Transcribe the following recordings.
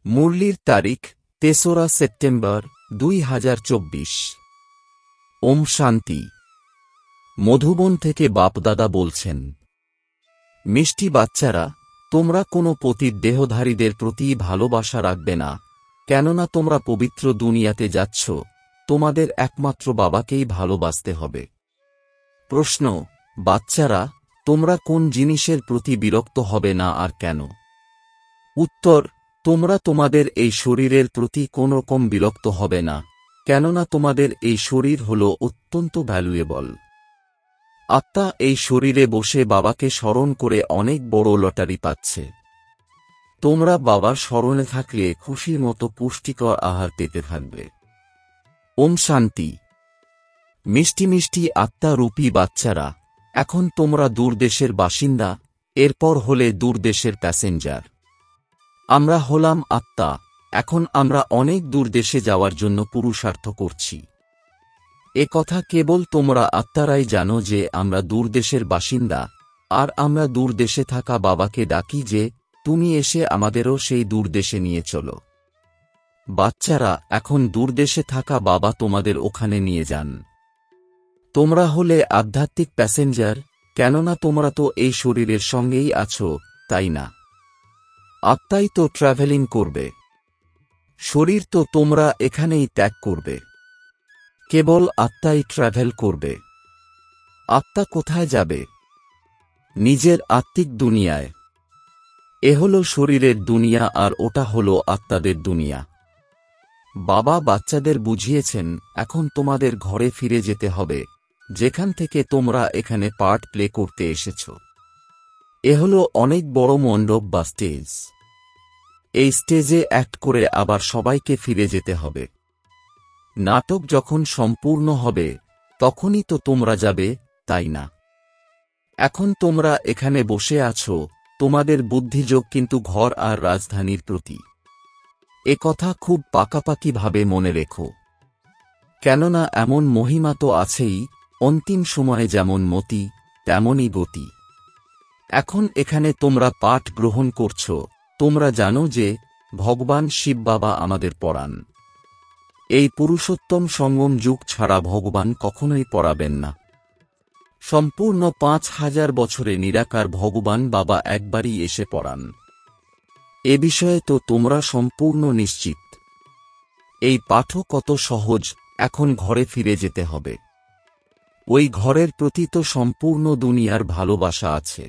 মুরলির তারিখ ৩রা সেপ্টেম্বর ২০২৪। ওম শান্তি। মধুবন থেকে বাপদাদা বলছেন, মিষ্টি বাচ্চারা, তোমরা কোনো পতিত দেহধারীদের প্রতি ভালোবাসা রাখবে না, কেননা তোমরা পবিত্র দুনিয়াতে যাচ্ছ, তোমাদের একমাত্র বাবাকেই ভালোবাসতে হবে। প্রশ্ন, বাচ্চারা, তোমরা কোন জিনিসের প্রতি বিরক্ত হবে না আর কেন? উত্তর, তোমরা তোমাদের এই শরীরের প্রতি কোনরকম বিরক্ত হবে না, কেননা তোমাদের এই শরীর হল অত্যন্ত ভ্যালুয়েবল। আত্মা এই শরীরে বসে বাবাকে স্মরণ করে অনেক বড় লটারি পাচ্ছে। তোমরা বাবার স্মরণে থাকলে খুশির মতো পুষ্টিকর আহার পেতে থাকবে। ওম শান্তি। মিষ্টি মিষ্টি আত্মা-রূপী বাচ্চারা, এখন তোমরা দূরদেশের বাসিন্দা, এরপর হলে দূরদেশের প্যাসেঞ্জার। আমরা হলাম আত্মা, এখন আমরা অনেক দূরদেশে যাওয়ার জন্য পুরুষার্থ করছি। এ কথা কেবল তোমরা আত্মারাই জানো যে আমরা দূরদেশের বাসিন্দা, আর আমরা দূরদেশে থাকা বাবাকে ডাকি যে তুমি এসে আমাদেরও সেই দূরদেশে নিয়ে চলো। বাচ্চারা, এখন দূরদেশে থাকা বাবা তোমাদের ওখানে নিয়ে যান। তোমরা হলে আধ্যাত্মিক প্যাসেঞ্জার, কেননা তোমরা তো এই শরীরের সঙ্গেই আছো, তাই না? আত্মাই তো ট্রাভেলিং করবে, শরীর তো তোমরা এখানেই ত্যাগ করবে। কেবল আত্মাই ট্রাভেল করবে। আত্মা কোথায় যাবে? নিজের আত্মিক দুনিয়ায়। এ হল শরীরের দুনিয়া আর ওটা হল আত্মাদের দুনিয়া। বাবা বাচ্চাদের বুঝিয়েছেন, এখন তোমাদের ঘরে ফিরে যেতে হবে, যেখান থেকে তোমরা এখানে পার্ট প্লে করতে এসেছ। এ হল অনেক বড় মণ্ডপ বা স্টেজ। এই স্টেজে অ্যাক্ট করে আবার সবাইকে ফিরে যেতে হবে। নাটক যখন সম্পূর্ণ হবে, তখনই তো তোমরা যাবে, তাই না? এখন তোমরা এখানে বসে আছো, তোমাদের বুদ্ধিযোগ কিন্তু ঘর আর রাজধানীর প্রতি। এ কথা খুব পাকাপাকিভাবে মনে রেখো, কেননা এমন মহিমা তো আছেই, অন্তিম সময়ে যেমন মতি তেমনই গতি। এখন এখানে তোমরা পাঠ গ্রহণ করছ, তোমরা জানো যে ভগবান শিব বাবা আমাদের পড়ান। এই পুরুষোত্তম সঙ্গম যুগ ছাড়া ভগবান কখনোই পড়াবেন না। সম্পূর্ণ ৫,০০০ বছরে নিরাকার ভগবান বাবা একবারই এসে পড়ান। এ বিষয়ে তো তোমরা সম্পূর্ণ নিশ্চিত। এই পাঠও কত সহজ, এখন ঘরে ফিরে যেতে হবে। ওই ঘরের প্রতি তো সম্পূর্ণ দুনিয়ার ভালোবাসা আছে।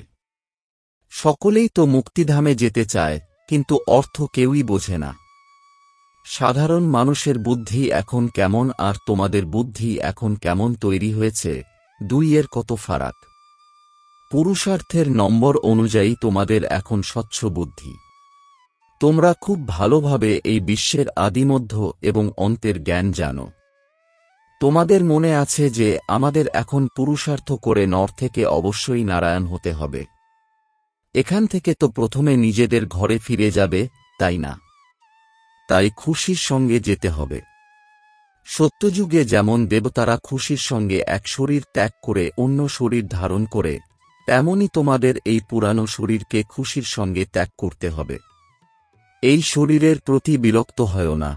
সকলেই তো মুক্তিধামে যেতে চায়, কিন্তু অর্থ কেউই বোঝে না। সাধারণ মানুষের বুদ্ধি এখন কেমন আর তোমাদের বুদ্ধি এখন কেমন তৈরি হয়েছে, দুইয়ের কত ফারাক। পুরুষার্থের নম্বর অনুযায়ী তোমাদের এখন স্বচ্ছ বুদ্ধি। তোমরা খুব ভালোভাবে এই বিশ্বের আদিমধ্য এবং অন্তের জ্ঞান জানো। তোমাদের মনে আছে যে আমাদের এখন পুরুষার্থ করে নর থেকে অবশ্যই নারায়ণ হতে হবে। এখান থেকে তো প্রথমে নিজেদের ঘরে ফিরে যাবে, তাই না? তাই খুশির সঙ্গে যেতে হবে। সত্যযুগে যেমন দেবতারা খুশির সঙ্গে এক শরীর ত্যাগ করে অন্য শরীর ধারণ করে, তেমনি তোমাদের এই পুরানো শরীরকে খুশির সঙ্গে ত্যাগ করতে হবে। এই শরীরের প্রতি বিরক্ত হয়ো না,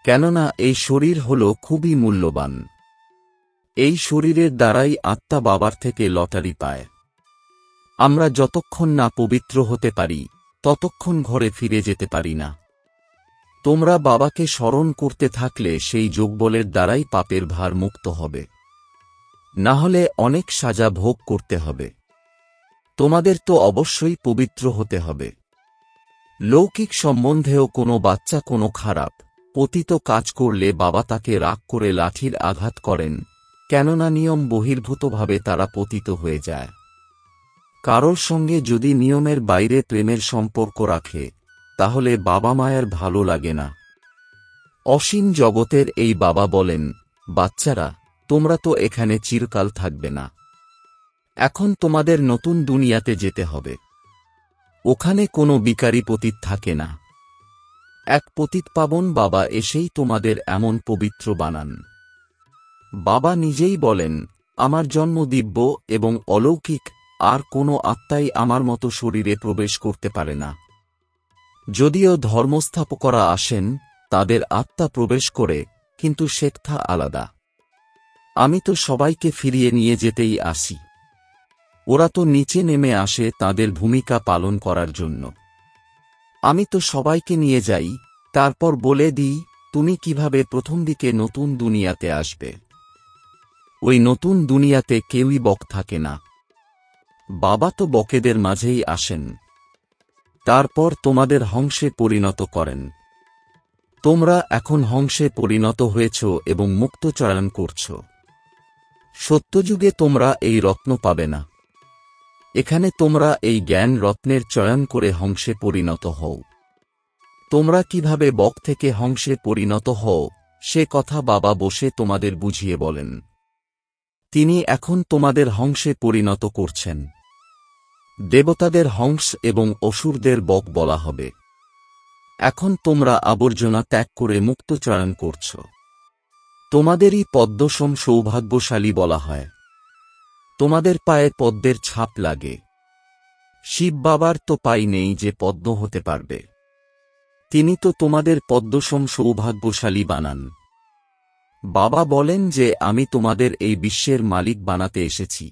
কেননা এই শরীর হল খুবই মূল্যবান। এই শরীরের দ্বারাই আত্মা বাবার থেকে লটারি পায়। আমরা যতক্ষণ না পবিত্র হতে পারি, ততক্ষণ ঘরে ফিরে যেতে পারি না। তোমরা বাবাকে স্মরণ করতে থাকলে সেই যোগবলের দ্বারাই পাপের ভার মুক্ত হবে, না হলে অনেক সাজা ভোগ করতে হবে। তোমাদের তো অবশ্যই পবিত্র হতে হবে। লৌকিক সম্বন্ধেও কোনো বাচ্চা কোনো খারাপ পতিত কাজ করলে বাবা তাকে রাগ করে লাঠির আঘাত করেন, কেননা নিয়ম বহির্ভূতভাবে তারা পতিত হয়ে যায়। কারোর সঙ্গে যদি নিয়মের বাইরে প্রেমের সম্পর্ক রাখে, তাহলে বাবা মায়ের ভালো লাগে না। অসীম জগতের এই বাবা বলেন, বাচ্চারা, তোমরা তো এখানে চিরকাল থাকবে না। এখন তোমাদের নতুন দুনিয়াতে যেতে হবে। ওখানে কোনো বিকারী পতিত থাকে না। এক পতিতপাবন বাবা এসেই তোমাদের এমন পবিত্র বানান। বাবা নিজেই বলেন, আমার জন্ম দিব্য এবং অলৌকিক, আর কোনো আত্মাই আমার মতো শরীরে প্রবেশ করতে পারে না। যদিও ধর্মস্থাপকরা আসেন, তাদের আত্মা প্রবেশ করে, কিন্তু শেকথা আলাদা। আমি তো সবাইকে ফিরিয়ে নিয়ে যেতেই আসি। ওরা তো নিচে নেমে আসে তাদের ভূমিকা পালন করার জন্য। আমি তো সবাইকে নিয়ে যাই, তারপর বলে দিই তুমি কিভাবে প্রথম দিকে নতুন দুনিয়াতে আসবে। ওই নতুন দুনিয়াতে কেউই বক থাকে না। বাবা তো বকেদের মাঝেই আসেন। তারপর তোমাদের হংসে পরিণত করেন। তোমরা এখন হংসে পরিণত হয়েছ এবং মুক্তচরণ করছ। সত্যযুগে তোমরা এই রত্ন পাবে না। এখানে তোমরা এই জ্ঞান রত্নের চয়ন করে হংসে পরিণত হও। তোমরা কিভাবে বক থেকে হংসে পরিণত হও, সে কথা বাবা বসে তোমাদের বুঝিয়ে বলেন। তিনি এখন তোমাদের হংসে পরিণত করছেন। দেবতাদের হংস এবং অসুরদের বক বলা হবে। এখন তোমরা আবর্জনা ত্যাগ করে মুক্তচরণ করছ। তোমাদেরই পদ্মসম সৌভাগ্যশালী বলা হয়। তোমাদের পায়ে পদ্মের ছাপ লাগে। শিব বাবার তো পাই নেই যে পদ্ম হতে পারবে। তিনি তো তোমাদের পদ্মসম সৌভাগ্যশালী বানান। বাবা বলেন যে আমি তোমাদের এই বিশ্বের মালিক বানাতে এসেছি।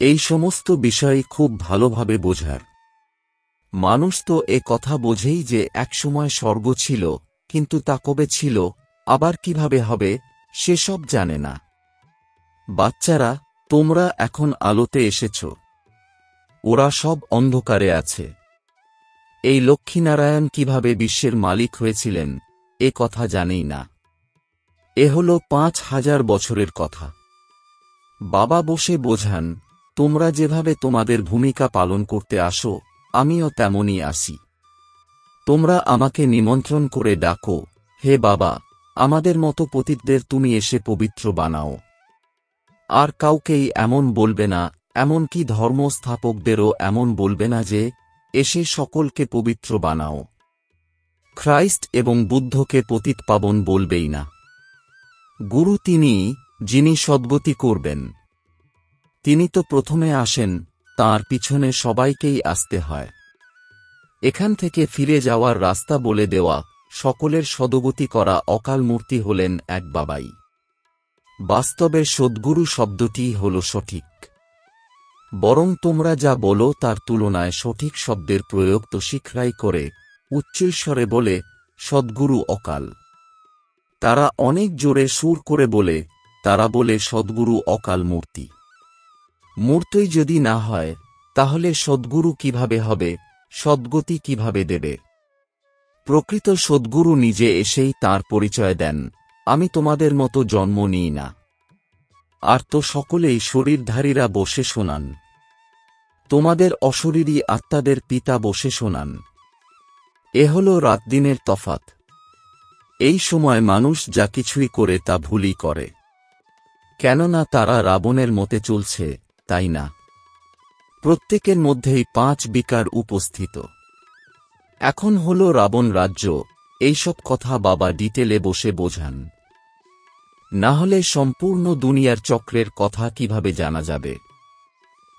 এই সমস্ত বিষয় খুব ভালোভাবে বোঝার। মানুষ তো এ কথা বোঝেই যে একসময় স্বর্গ ছিল, কিন্তু তা কবে ছিল, আবার কিভাবে হবে, সেসব জানে না। বাচ্চারা, তোমরা এখন আলোতে এসেছ। ওরা সব অন্ধকারে আছে। এই লক্ষ্মীনারায়ণ কিভাবে বিশ্বের মালিক হয়েছিলেন, এ কথা জানেই না। এ হল ৫,০০০ বছরের কথা। বাবা বসে বোঝান, তোমরা যেভাবে তোমাদের ভূমিকা পালন করতে আসো, আমিও তেমনই আসি। তোমরা আমাকে নিমন্ত্রণ করে ডাকো, হে বাবা, আমাদের মতো পতিতদের তুমি এসে পবিত্র বানাও। আর কাউকেই এমন বলবে না, এমনকি ধর্মস্থাপকদেরও এমন বলবে না যে এসে সকলকে পবিত্র বানাও। খ্রাইস্ট এবং বুদ্ধকে পতিত পাবন বলবেই না। গুরু তিনি, যিনি সদ্গতি করবেন। তিনি তো প্রথমে আসেন, তাঁর পিছনে সবাইকেই আসতে হয়। এখান থেকে ফিরে যাওয়ার রাস্তা বলে দেওয়া, সকলের সদগতি করা অকাল মূর্তি হলেন এক বাবাই। বাস্তবে সদ্গুরু শব্দটি হল সঠিক। বরং তোমরা যা বলো তার তুলনায় সঠিক শব্দের প্রয়োগ তো শীঘ্রই করে, উচ্চৈঃস্বরে বলে, সদ্গুরু অকাল। তারা অনেক জোরে সুর করে বলে, তারা বলে সদ্গুরু অকাল মূর্তি। মূর্তই যদি না হয়, তাহলে সদ্গুরু কিভাবে হবে, সদ্গতি কিভাবে দেবে? প্রকৃত সদ্গুরু নিজে এসেই তাঁর পরিচয় দেন, আমি তোমাদের মতো জন্ম নিই না। আর তো সকলেই শরীরধারীরা বসে শোনান। তোমাদের অশরীরী আত্মাদের পিতা বসে শোনান। এ হল রাত-দিনের তফাত। এই সময় মানুষ যা কিছুই করে তা ভুলই করে। কেননা তারা রাবণের মতে চলছে, তাই না? প্রত্যেকের মধ্যেই ৫ বিকার উপস্থিত। এখন হল রাবণ রাজ্য, এইসব কথা বাবা ডিটেলে বসে বোঝান। না হলে সম্পূর্ণ দুনিয়ার চক্রের কথা কিভাবে জানা যাবে?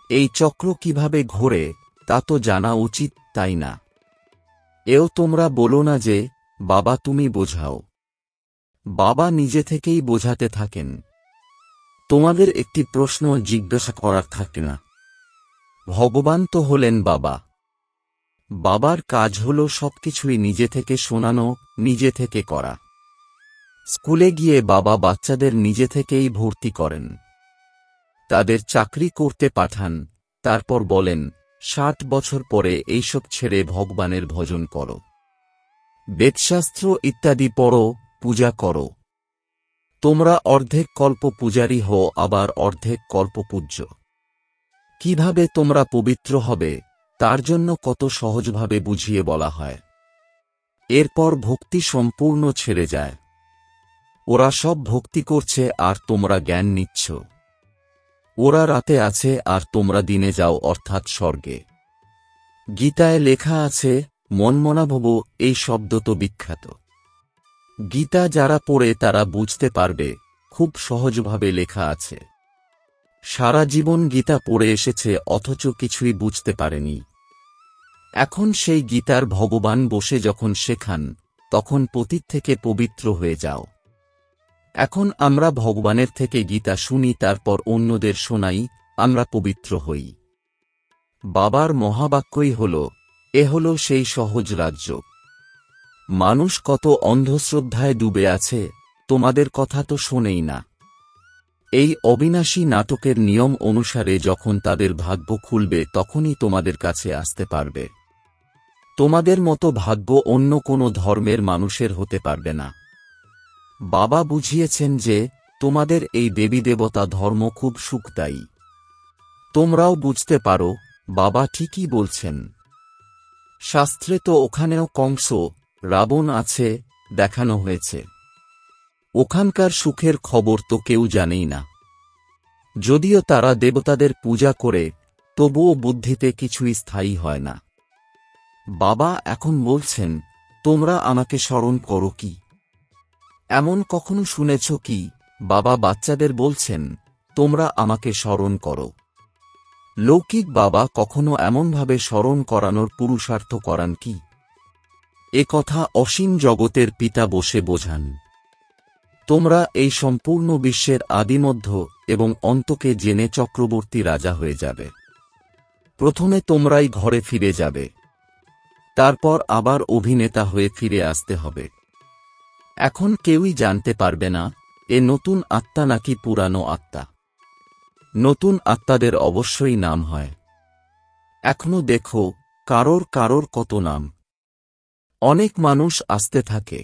এই চক্র কিভাবে ঘোরে, তা তো জানা উচিত, তাই না? এও তোমরা বলো না যে, বাবা তুমি বোঝাও। বাবা নিজে থেকেই বোঝাতে থাকেন। তোমাদের একটি প্রশ্ন জিজ্ঞাসা করার থাকে না। ভগবান তো হলেন বাবা। বাবার কাজ হল সবকিছুই নিজে থেকে শোনানো, নিজে থেকে করা। স্কুলে গিয়ে বাবা বাচ্চাদের নিজে থেকেই ভর্তি করেন। তাদের চাকরি করতে পাঠান, তারপর বলেন ৬০ বছর পরে এইসব ছেড়ে ভগবানের ভজন করো, বেদশাস্ত্র ইত্যাদি পড়ো, পূজা করো। তোমরা অর্ধেক কল্প পূজারী হও, আবার অর্ধেক কল্প পূজ্য। কিভাবে তোমরা পবিত্র হবে, তার জন্য কত সহজভাবে বুঝিয়ে বলা হয়। এরপর ভক্তি সম্পূর্ণ ছেড়ে যায়। ওরা সব ভক্তি করছে আর তোমরা জ্ঞান নিচ্ছ। ওরা রাতে আছে আর তোমরা দিনে যাও, অর্থাৎ স্বর্গে। গীতায় লেখা আছে, মনমনাভব, এই শব্দ তো বিখ্যাত। গীতা যারা পড়ে তারা বুঝতে পারবে, খুব সহজভাবে লেখা আছে। সারা জীবন গীতা পড়ে এসেছে অথচ কিছুই বুঝতে পারেনি। এখন সেই গীতার ভগবান বসে যখন শেখান তখন পতীত থেকে পবিত্র হয়ে যাও। এখন আমরা ভগবানের থেকে গীতা শুনি, তারপর অন্যদের শোনাই, আমরা পবিত্র হই। বাবার মহাবাক্যই হল সেই সহজ রাজ্য। মানুষ কত অন্ধশ্রদ্ধায় ডুবে আছে, তোমাদের কথা তো শোনেই না। এই অবিনাশী নাটকের নিয়ম অনুসারে যখন তাদের ভাগ্য খুলবে তখনই তোমাদের কাছে আসতে পারবে। তোমাদের মতো ভাগ্য অন্য কোনো ধর্মের মানুষের হতে পারবে না। বাবা বুঝিয়েছেন যে তোমাদের এই দেবী দেবতা ধর্ম খুব সুখদায়ী। তোমরাও বুঝতে পারো বাবা ঠিকই বলছেন। শাস্ত্রে তো ওখানেও কংস, রাবণ আছে দেখানো হয়েছে। ওখানকার সুখের খবর তো কেউ জানেই না। যদিও তারা দেবতাদের পূজা করে, তবুও বুদ্ধিতে কিছুই স্থায়ী হয় না। বাবা এখন বলছেন, তোমরা আমাকে স্মরণ করো কি? এমন কখনো শুনেছ কি বাবা বাচ্চাদের বলছেন, তোমরা আমাকে স্মরণ করো? লৌকিক বাবা কখনো এমনভাবে স্মরণ করানোর পুরুষার্থ করান কি? এ কথা অসীম জগতের পিতা বসে বোঝান। তোমরা এই সম্পূর্ণ বিশ্বের আদিমধ্য এবং অন্তকে জেনে চক্রবর্তী রাজা হয়ে যাবে। প্রথমে তোমরাই ঘরে ফিরে যাবে, তারপর আবার অভিনেতা হয়ে ফিরে আসতে হবে। এখন কেউই জানতে পারবে না এ নতুন আত্মা নাকি পুরানো আত্মা। নতুন আত্মাদের অবশ্যই নাম হয়। এখনো দেখো কারোর কত নাম। অনেক মানুষ আসতে থাকে,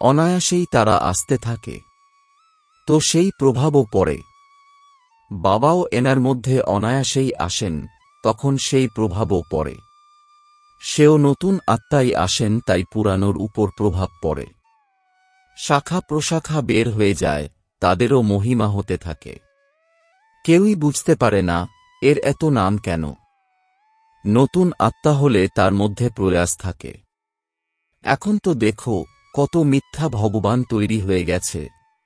অনায়াসেই তারা আসতে থাকে, তো সেই প্রভাবও পড়ে। বাবাও এনার মধ্যে অনায়াসেই আসেন, তখন সেই প্রভাবও পড়ে। সেও নতুন আত্মাই আসেন, তাই পুরানোর উপর প্রভাব পড়ে। শাখা প্রশাখা বের হয়ে যায়, তাদেরও মহিমা হতে থাকে। কেউই বুঝতে পারে না এর এত নাম কেন। নতুন আত্মা হলে তার মধ্যে প্রয়াস থাকে। এখন তো দেখো কত মিথ্যা ভগবান তৈরি হয়ে গেছে,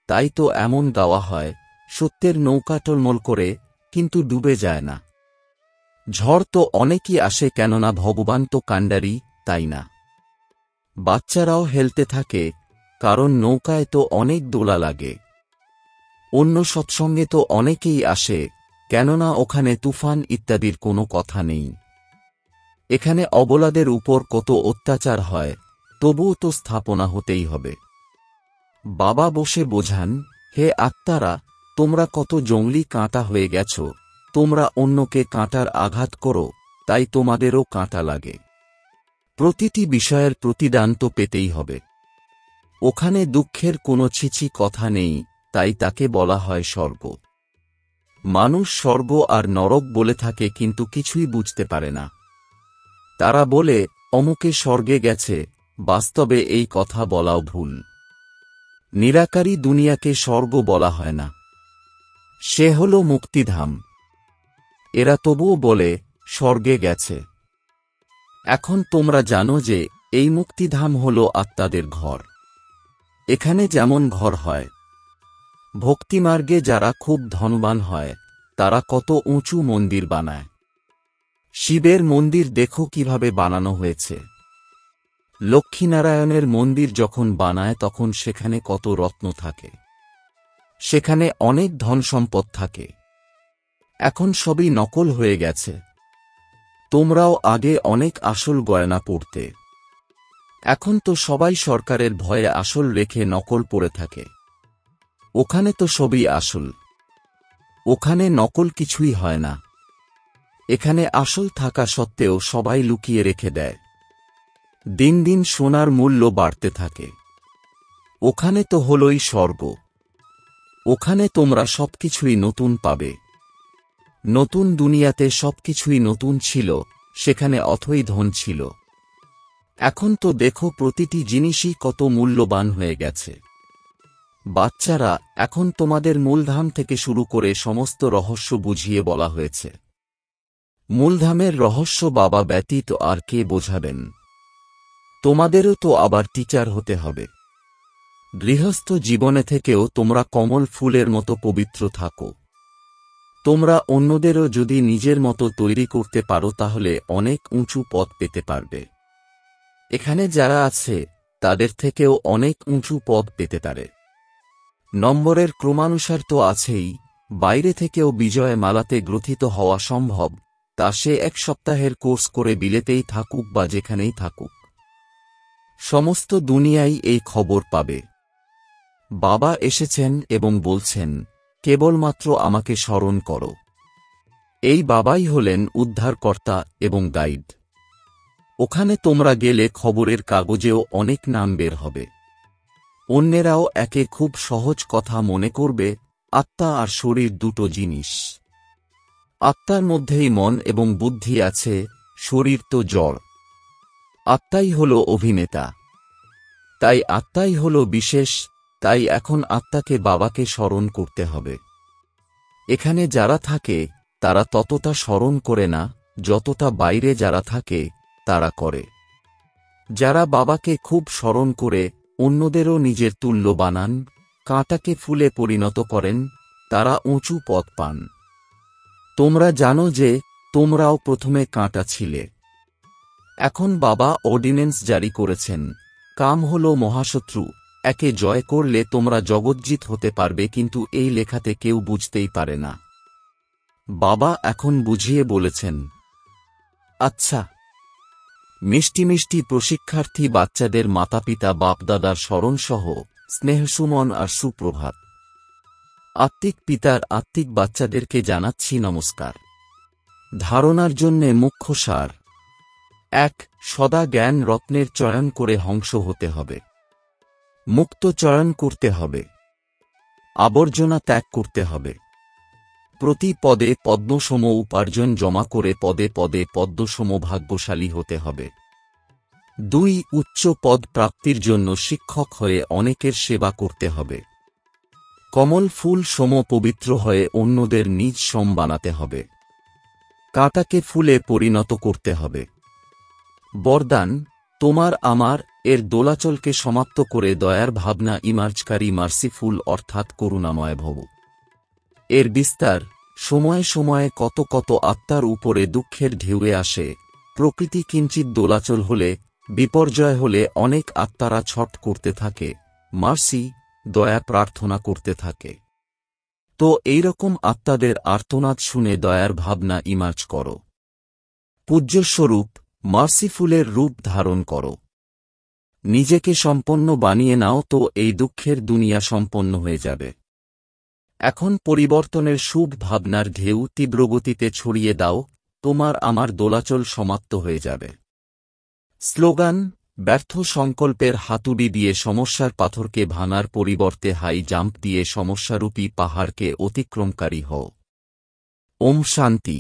তাই তো এমন গাওয়া হয়, সত্যের নৌকা টলমল করে কিন্তু ডুবে যায় না। ঝড় তো অনেকই আসে, কেননা ভগবান তো কাণ্ডারি, তাই না? বাচ্চারাও হেলতে থাকে, কারণ নৌকায় তো অনেক দোলা লাগে। অন্য সৎসঙ্গে তো অনেকেই আসে, কেননা ওখানে তুফান ইত্যাদির কোনো কথা নেই। এখানে অবলাদের উপর কত অত্যাচার হয়, তবুও তো স্থাপনা হতেই হবে। বাবা বসে বোঝান, হে আত্মারা, তোমরা কত জঙ্গলি কাঁটা হয়ে গেছ। তোমরা অন্যকে কাঁটার আঘাত করো, তাই তোমাদেরও কাঁটা লাগে। প্রতিটি বিষয়ের প্রতিদান তো পেতেই হবে। ওখানে দুঃখের কোনো ছিছি কথা নেই, তাই তাকে বলা হয় স্বর্গ। মানুষ স্বর্গ আর নরক বলে থাকে, কিন্তু কিছুই বুঝতে পারে না। তারা বলে অমুকে স্বর্গে গেছে, বাস্তবে এই কথা বলাও ভুল। নিরাকারী দুনিয়াকে স্বর্গ বলা হয় না, সে হল মুক্তিধাম। এরা তবুও বলে স্বর্গে গেছে। এখন তোমরা জানো যে এই মুক্তিধাম হল আত্মাদের ঘর। এখানে যেমন ঘর হয়, ভক্তিমার্গে যারা খুব ধনবান হয় তারা কত উঁচু মন্দির বানায়। শিবের মন্দির দেখো কিভাবে বানানো হয়েছে। লক্ষ্মীনারায়ণের মন্দির যখন বানায় তখন সেখানে কত রত্ন থাকে, সেখানে অনেক ধন সম্পদ থাকে। এখন সবই নকল হয়ে গেছে। তোমরাও আগে অনেক আসল গয়না পরতে, এখন তো সবাই সরকারের ভয়ে আসল রেখে নকল পরে থাকে। ওখানে তো সবই আসল, ওখানে নকল কিছুই হয় না। এখানে আসল থাকা সত্ত্বেও সবাই লুকিয়ে রেখে দেয়। দিন দিন সোনার মূল্য বাড়তে থাকে। ওখানে তো হলই স্বর্গ। ওখানে তোমরা সবকিছুই নতুন পাবে। নতুন দুনিয়াতে সবকিছুই নতুন ছিল, সেখানে অথই ধন ছিল। এখন তো দেখো প্রতিটি জিনিসই কত মূল্যবান হয়ে গেছে। বাচ্চারা, এখন তোমাদের মূলধাম থেকে শুরু করে সমস্ত রহস্য বুঝিয়ে বলা হয়েছে। মূলধামের রহস্য বাবা ব্যতীত আর কে বোঝাবেন? তোমাদেরও তো আবার টিচার হতে হবে। গৃহস্থ জীবনে থেকেও তোমরা কমল ফুলের মতো পবিত্র থাকো। তোমরা অন্যদেরও যদি নিজের মতো তৈরি করতে পারো তাহলে অনেক উঁচু পদ পেতে পারবে। এখানে যারা আছে তাদের থেকেও অনেক উঁচু পদ পেতে পারে। নম্বরের ক্রমানুসার তো আছেই, বাইরে থেকেও বিজয় মালাতে গ্রথিত হওয়া সম্ভব, তা সে 1 সপ্তাহের কোর্স করে বিলেতেই থাকুক বা যেখানেই থাকুক। সমস্ত দুনিয়াই এই খবর পাবে। বাবা এসেছেন এবং বলছেন, কেবলমাত্র আমাকে স্মরণ করো। এই বাবাই হলেন উদ্ধারকর্তা এবং গাইড। ওখানে তোমরা গেলে খবরের কাগজেও অনেক নাম বের হবে। অন্যেরাও একে খুব সহজ কথা মনে করবে, আত্মা আর শরীর দুটো জিনিস। আত্মার মধ্যেই মন এবং বুদ্ধি আছে, শরীর তো জড়। আত্মাই হল অভিনেতা, তাই আত্মাই হল বিশেষ, তাই এখন আত্মাকে বাবাকে স্মরণ করতে হবে। এখানে যারা থাকে তারা ততটা স্মরণ করে না যতটা বাইরে যারা থাকে তারা করে। যারা বাবাকে খুব স্মরণ করে অন্যদেরও নিজের তুল্য বানান, কাঁটাকে ফুলে পরিণত করেন, তারা উঁচু পদ পান। তোমরা জানো যে তোমরাও প্রথমে কাঁটা ছিলে। এখন বাবা অর্ডিন্যান্স জারি করেছেন, কাম হল মহাশত্রু, একে জয় করলে তোমরা জগজ্জিত হতে পারবে, কিন্তু এই লেখাতে কেউ বুঝতেই পারে না। বাবা এখন বুঝিয়ে বলেছেন। আচ্ছা, মিষ্টি মিষ্টি প্রশিক্ষার্থী বাচ্চাদের মাতাপিতা বাপদাদার স্মরণসহ স্নেহসুমন আর সুপ্রভাত। আত্মিক পিতার আত্মিক বাচ্চাদেরকে জানাচ্ছি নমস্কার। ধারণার জন্যে মুখ্য সার: 1. সদা জ্ঞান রত্নের চয়ন করে হংস হতে হবে। মুক্ত চয়ন করতে হবে। আবর্জনা ত্যাগ করতে হবে। প্রতি পদে পদ্মসম উপার্জন জমা করে পদে পদে পদ্মসম ভাগ্যশালী হতে হবে। 2. উচ্চ পদ প্রাপ্তির জন্য শিক্ষক হয়ে অনেকের সেবা করতে হবে। কমল ফুল সম পবিত্র হয়ে অন্যদের নিজ সম বানাতে হবে। কাঁটাকে ফুলে পরিণত করতে হবে। বরদান: তোমার আমার এর দোলাচলকে সমাপ্ত করে দয়ার ভাবনা ইমার্জকারী মার্সিফুল অর্থাৎ করুণাময় ভব। এর বিস্তার: সময়ে সময়ে কত কত আত্মার উপরে দুঃখের ঢেউয়ে আসে। প্রকৃতি কিঞ্চিত দোলাচল হলে, বিপর্যয় হলে অনেক আত্মারা ছট করতে থাকে, মার্সি, দয়া প্রার্থনা করতে থাকে। তো এইরকম আত্মাদের আর্তনাদ শুনে দয়ার ভাবনা ইমার্জ করো। পূজ্যস্বরূপ মার্সিফুলের রূপ ধারণ করো। নিজেকে সম্পন্ন বানিয়ে নাও, তো এই দুঃখের দুনিয়া সম্পন্ন হয়ে যাবে। এখন পরিবর্তনের শুভ ভাবনার ঢেউ তীব্রগতিতে ছড়িয়ে দাও, তোমার আমার দোলাচল সমাপ্ত হয়ে যাবে। স্লোগান: ব্যর্থ সংকল্পের হাতুড়ি দিয়ে সমস্যার পাথরকে ভাঙার পরিবর্তে হাই জাম্প দিয়ে সমস্যারূপী পাহাড়কে অতিক্রমকারী হও। ওম শান্তি।